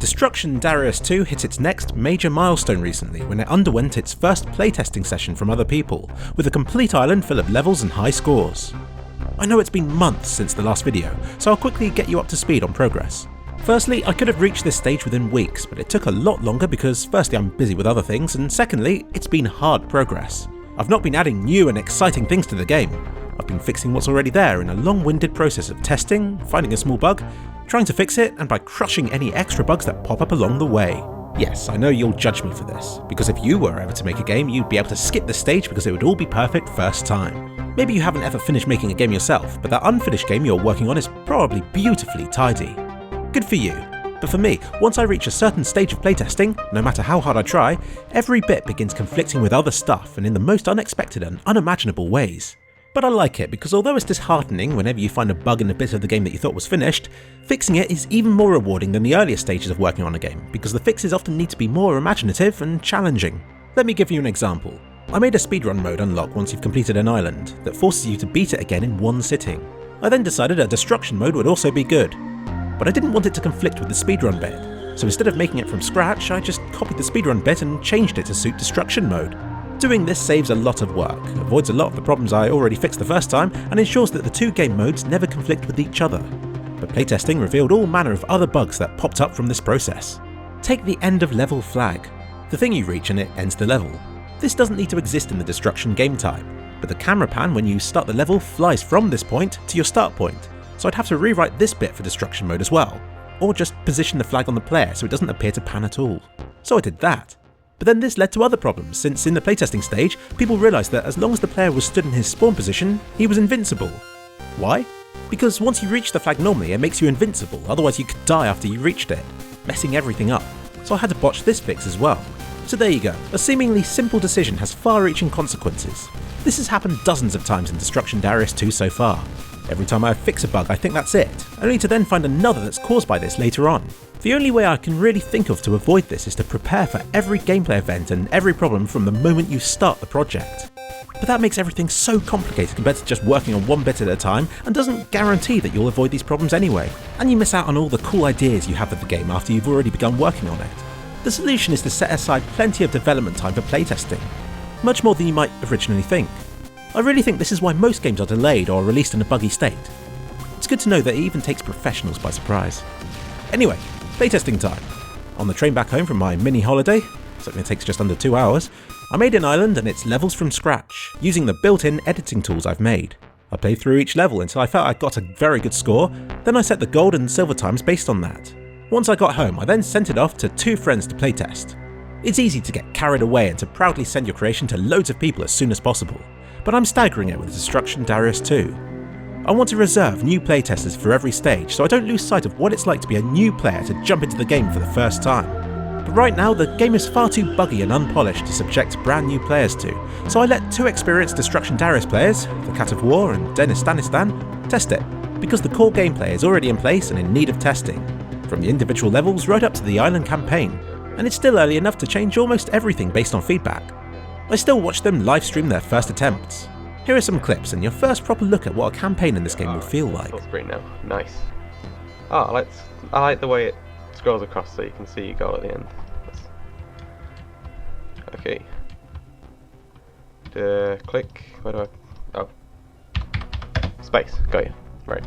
Destruction Darius 2 hit its next major milestone recently when it underwent its first playtesting session from other people, with a complete island full of levels and high scores. I know it's been months since the last video, so I'll quickly get you up to speed on progress. Firstly, I could have reached this stage within weeks, but it took a lot longer because firstly I'm busy with other things, and secondly, it's been hard progress. I've not been adding new and exciting things to the game. I've been fixing what's already there in a long-winded process of testing, finding a small bug, trying to fix it, and by crushing any extra bugs that pop up along the way. Yes, I know you'll judge me for this, because if you were ever to make a game, you'd be able to skip this stage because it would all be perfect first time. Maybe you haven't ever finished making a game yourself, but that unfinished game you're working on is probably beautifully tidy. Good for you. But for me, once I reach a certain stage of playtesting, no matter how hard I try, every bit begins conflicting with other stuff and in the most unexpected and unimaginable ways. But I like it because although it's disheartening whenever you find a bug in a bit of the game that you thought was finished, fixing it is even more rewarding than the earlier stages of working on a game because the fixes often need to be more imaginative and challenging. Let me give you an example. I made a speedrun mode unlock once you've completed an island that forces you to beat it again in one sitting. I then decided a destruction mode would also be good, but I didn't want it to conflict with the speedrun bit, so instead of making it from scratch, I just copied the speedrun bit and changed it to suit destruction mode. Doing this saves a lot of work, avoids a lot of the problems I already fixed the first time, and ensures that the two game modes never conflict with each other. But playtesting revealed all manner of other bugs that popped up from this process. Take the end of level flag, the thing you reach and it ends the level. This doesn't need to exist in the destruction game type, but the camera pan when you start the level flies from this point to your start point, so I'd have to rewrite this bit for destruction mode as well, or just position the flag on the player so it doesn't appear to pan at all. So I did that. But then this led to other problems, since in the playtesting stage, people realised that as long as the player was stood in his spawn position, he was invincible. Why? Because once you reach the flag normally, it makes you invincible, otherwise you could die after you reached it, messing everything up. So I had to botch this fix as well. So there you go, a seemingly simple decision has far-reaching consequences. This has happened dozens of times in Destruction Darius 2 so far. Every time I fix a bug I think that's it, only to then find another that's caused by this later on. The only way I can really think of to avoid this is to prepare for every gameplay event and every problem from the moment you start the project. But that makes everything so complicated compared to just working on one bit at a time and doesn't guarantee that you'll avoid these problems anyway, and you miss out on all the cool ideas you have for the game after you've already begun working on it. The solution is to set aside plenty of development time for playtesting, much more than you might originally think. I really think this is why most games are delayed or released in a buggy state. It's good to know that it even takes professionals by surprise. Anyway, playtesting time. On the train back home from my mini holiday, something that takes just under 2 hours, I made an island and its levels from scratch, using the built-in editing tools I've made. I played through each level until I felt I got a very good score, then I set the gold and silver times based on that. Once I got home, I then sent it off to 2 friends to playtest. It's easy to get carried away and to proudly send your creation to loads of people as soon as possible, but I'm staggering it with Destruction Darius 2. I want to reserve new playtesters for every stage so I don't lose sight of what it's like to be a new player to jump into the game for the first time. But right now the game is far too buggy and unpolished to subject brand new players to, so I let 2 experienced Destruction Darius players, the Cat of War and Dennis Stanistan, test it, because the core gameplay is already in place and in need of testing, from the individual levels right up to the island campaign, and it's still early enough to change almost everything based on feedback. I still watch them livestream their first attempts. Here are some clips and your first proper look at what a campaign in this game will feel like. Full screen now. Nice. Oh, I like the way it scrolls across so you can see your goal at the end. Okay. Click. Where do I? Oh. Space. Got you. Right.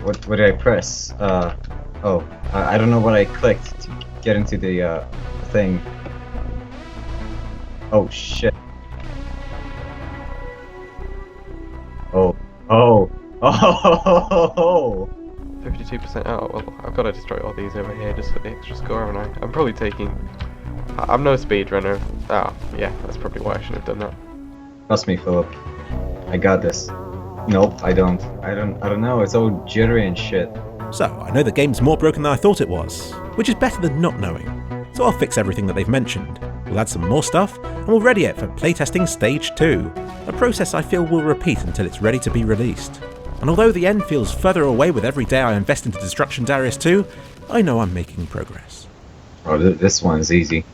What did I press? I don't know what I clicked to get into the thing. Oh shit. Oh. 52% out. Well, I've got to destroy all these over here just for the extra score, haven't I? I'm probably taking... I'm no speedrunner. Oh, yeah, that's probably why I should have done that. Trust me, Philip. I got this. Nope, I don't. I don't know, it's all jittery and shit. So, I know the game's more broken than I thought it was, which is better than not knowing. So I'll fix everything that they've mentioned. We'll add some more stuff, and we'll ready it for playtesting stage 2, a process I feel will repeat until it's ready to be released. And although the end feels further away with every day I invest into Destruction Darius 2, I know I'm making progress. Oh, this one's easy.